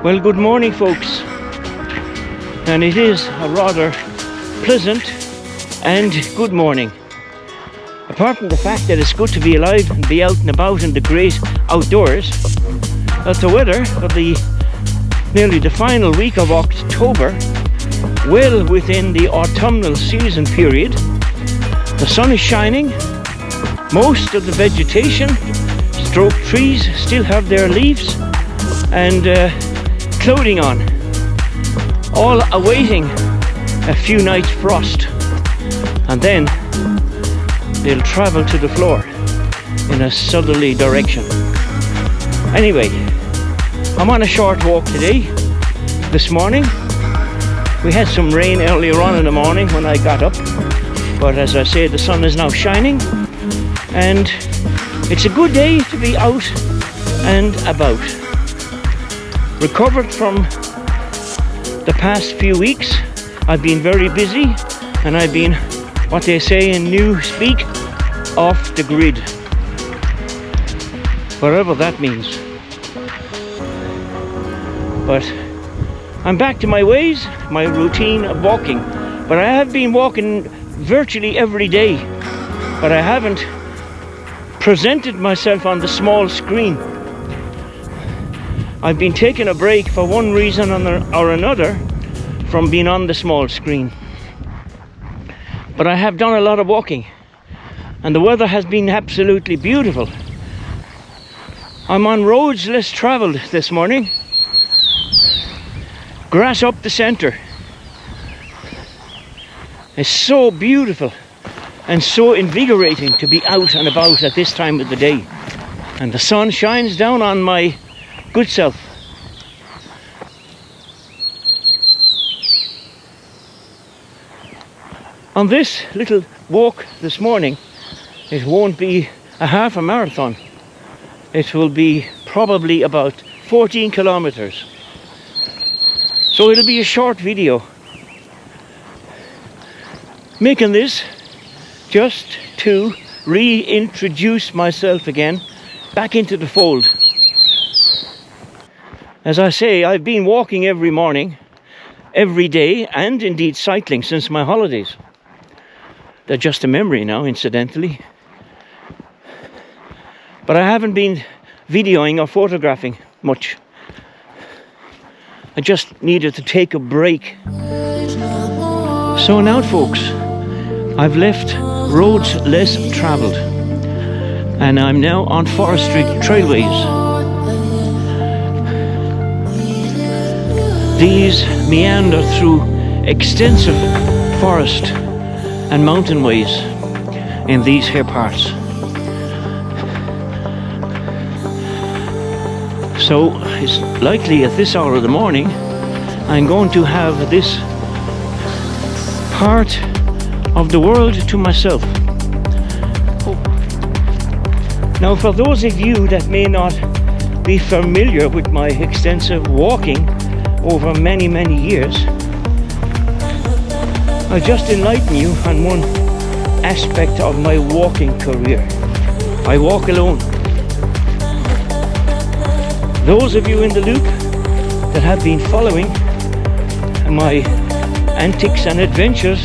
Well, good morning, folks, and it is a rather pleasant and good morning. Apart from the fact that it's good to be alive and be out and about in the great outdoors, that the weather for nearly the final week of October, well within the autumnal season period, the sun is shining, most of the vegetation, stroke trees, still have their leaves and clothing on, all awaiting a few nights frost, and then they'll travel to the floor in a southerly direction. Anyway, I'm on a short walk today. This morning we had some rain earlier on in the morning when I got up, but as I say, the sun is now shining and it's a good day to be out and about. Recovered from the past few weeks. I've been very busy and I've been, what they say in new speak, off the grid, whatever that means. But I'm back to my ways, my routine of walking. But I have been walking virtually every day, but I haven't presented myself on the small screen. I've been taking a break for one reason or another from being on the small screen. But I have done a lot of walking and the weather has been absolutely beautiful. I'm on roads less travelled this morning. Grass up the centre. It's so beautiful and so invigorating to be out and about at this time of the day. And the sun shines down on my good self. On this little walk this morning, it won't be a half a marathon. It will be probably about 14 kilometers. So it'll be a short video. Making this just to reintroduce myself again back into the fold. As I say, I've been walking every morning, every day, and indeed cycling since my holidays. They're just a memory now, incidentally. But I haven't been videoing or photographing much. I just needed to take a break. So now, folks, I've left roads less travelled and I'm now on forestry trailways. These meander through extensive forest and mountain ways in these here parts. So it's likely at this hour of the morning I'm going to have this part of the world to myself. Now, for those of you that may not be familiar with my extensive walking over many years, I'll just enlighten you on one aspect of my walking career. I walk alone. Those of you in the loop that have been following my antics and adventures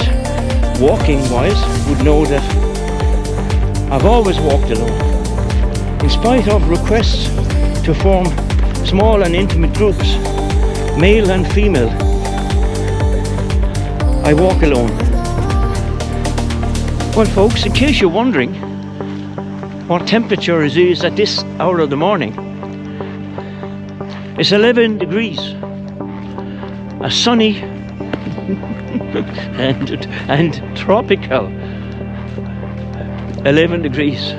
walking wise would know that I've always walked alone. In spite of requests to form small and intimate groups, male and female, I walk alone. Well, folks, in case you're wondering what temperature it is at this hour of the morning, it's 11 degrees. A sunny and tropical 11 degrees.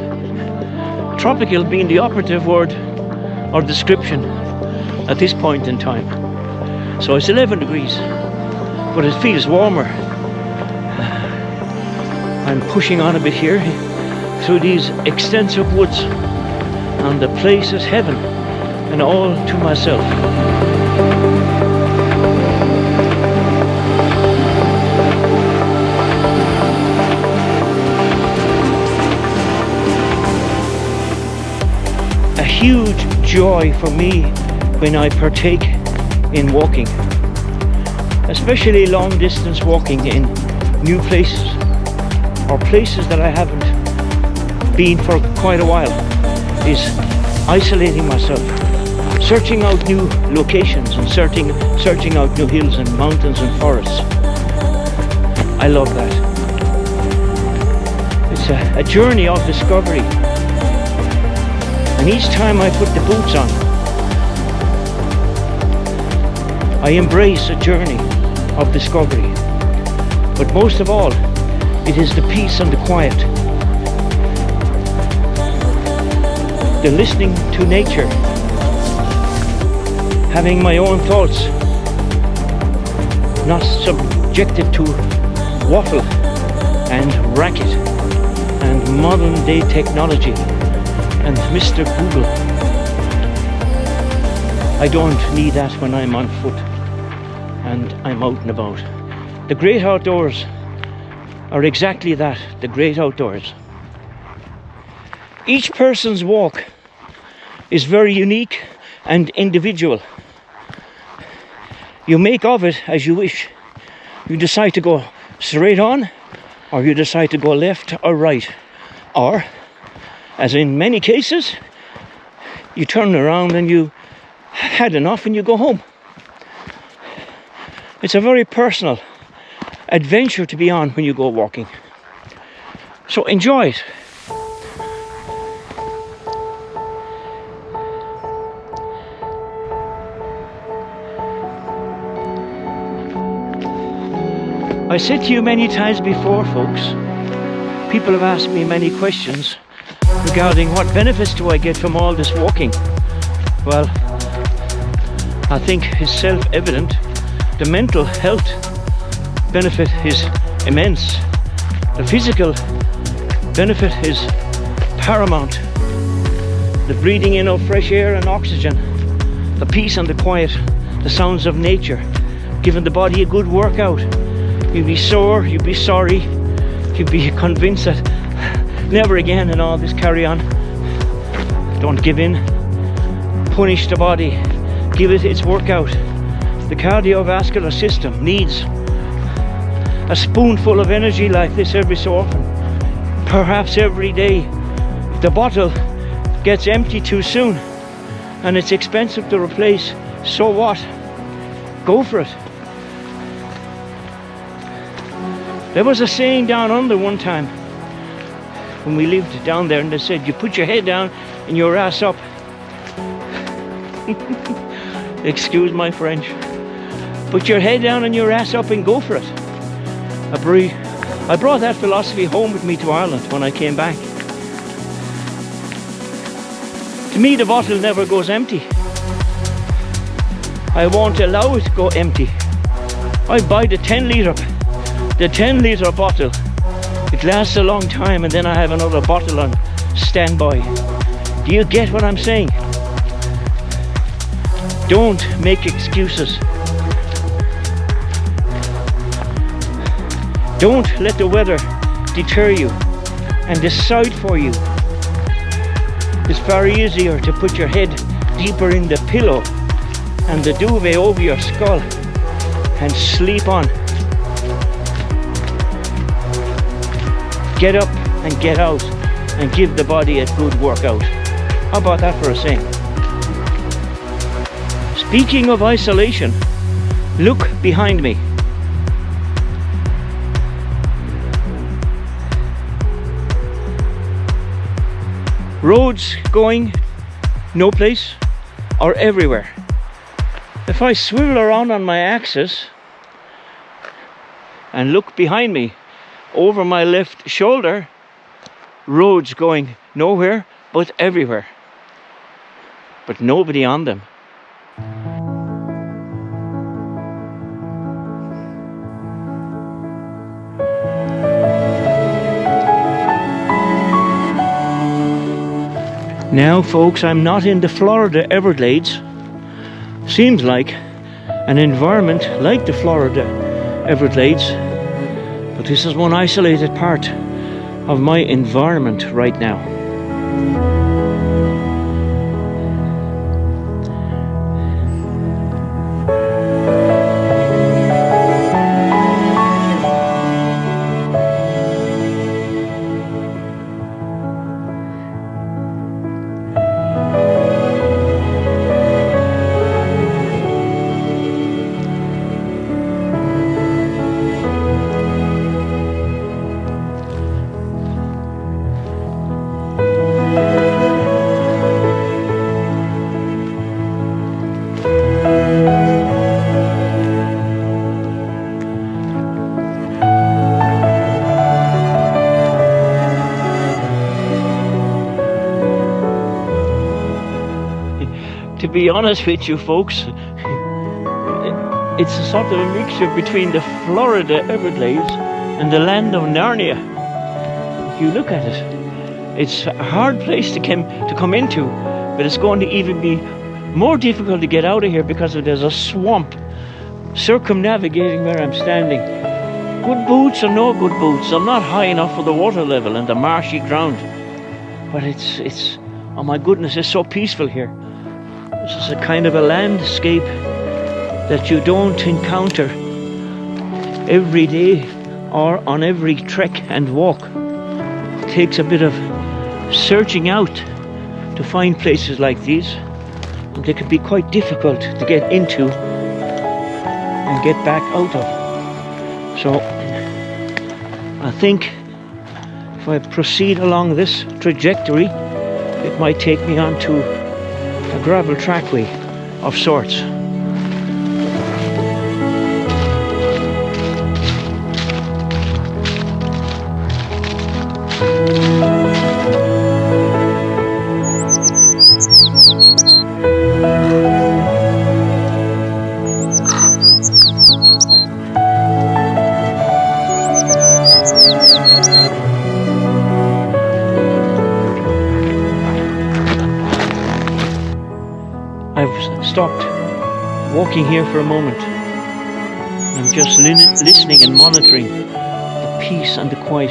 Tropical being the operative word or description at this point in time. So it's 11 degrees, but it feels warmer. I'm pushing on a bit here through these extensive woods, and the place is heaven and all to myself. A huge joy for me when I partake in walking, especially long distance walking in new places or places that I haven't been for quite a while, is isolating myself, searching out new locations and searching out new hills and mountains and forests. I love that. It's a journey of discovery, and each time I put the boots on, I embrace a journey of discovery. But most of all, it is the peace and the quiet, the listening to nature, having my own thoughts, not subjected to waffle and racket and modern day technology and Mr. Google. I don't need that when I'm on foot and I'm out and about. The great outdoors are exactly that, the great outdoors. Each person's walk is very unique and individual. You make of it as you wish. You decide to go straight on, or you decide to go left or right, or, as in many cases, you turn around and you had enough and you go home. It's a very personal adventure to be on when you go walking. So enjoy it. I said to you many times before, folks, people have asked me many questions regarding what benefits do I get from all this walking. Well, I think it's self-evident. The mental health benefit is immense. The physical benefit is paramount. The breathing in of fresh air and oxygen, the peace and the quiet, the sounds of nature, giving the body a good workout. You'd be sore, you'd be sorry, you'd be convinced that never again and all this carry on. Don't give in. Punish the body. Give it its workout. The cardiovascular system needs a spoonful of energy like this every so often, perhaps every day. If the bottle gets empty too soon and it's expensive to replace, so what? Go for it. There was a saying down under one time when we lived down there, and they said, you put your head down and your ass up. Excuse my French. Put your head down and your ass up and go for it. I brought that philosophy home with me to Ireland when I came back. To me, the bottle never goes empty. I won't allow it to go empty. I buy the 10 litre bottle. It lasts a long time, and then I have another bottle on standby. Do you get what I'm saying? Don't make excuses. Don't let the weather deter you and decide for you. It's far easier to put your head deeper in the pillow and the duvet over your skull and sleep on. Get up and get out and give the body a good workout. How about that for a saying? Speaking of isolation, look behind me. Roads going no place or everywhere. If I swivel around on my axis and look behind me over my left shoulder, roads going nowhere but everywhere, but nobody on them. Now, folks, I'm not in the Florida Everglades. Seems like an environment like the Florida Everglades, but this is one isolated part of my environment right now. To be honest with you folks, it's a sort of a mixture between the Florida Everglades and the land of Narnia. If you look at it, it's a hard place to come into, but it's going to even be more difficult to get out of here because there's a swamp circumnavigating where I'm standing. Good boots or no good boots, I'm not high enough for the water level and the marshy ground. But it's oh my goodness, it's so peaceful here. This is a kind of a landscape that you don't encounter every day or on every trek and walk. It takes a bit of searching out to find places like these, and they can be quite difficult to get into and get back out of. So I think if I proceed along this trajectory, it might take me onto a gravel trackway of sorts. I've stopped walking here for a moment. I'm just listening and monitoring the peace and the quiet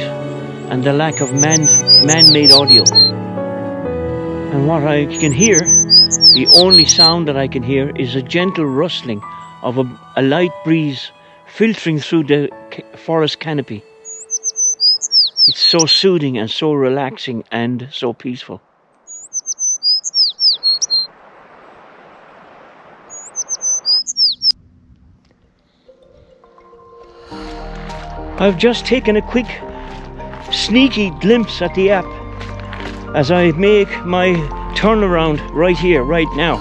and the lack of man-made audio. And what I can hear, the only sound that I can hear, is a gentle rustling of a light breeze filtering through the forest canopy. It's so soothing and so relaxing and so peaceful. I've just taken a quick sneaky glimpse at the app as I make my turnaround right here, right now.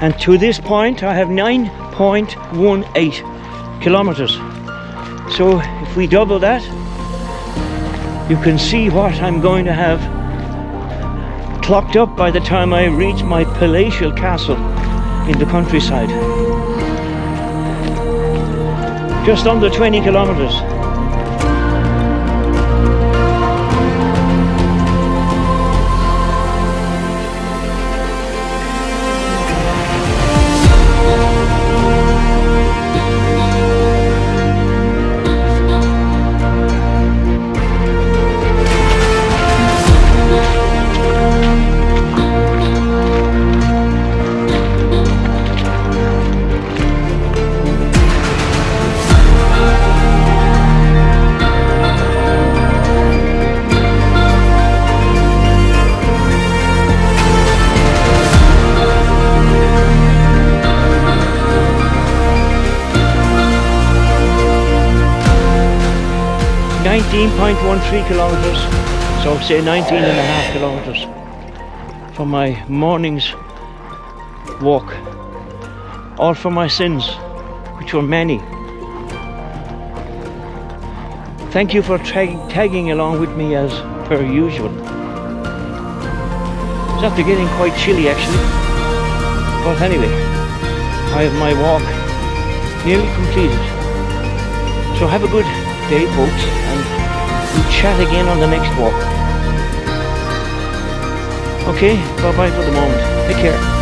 And to this point I have 9.18 kilometers. So if we double that, you can see what I'm going to have clocked up by the time I reach my palatial castle in the countryside. Just under 20 kilometers. .13 kilometers, so say 19.5 kilometers for my morning's walk, all for my sins, which were many. Thank you for tagging along with me as per usual. It's after getting quite chilly actually, but anyway, I have my walk nearly completed. So have a good day folks, and we'll chat again on the next walk. Okay, bye bye for the moment. Take care.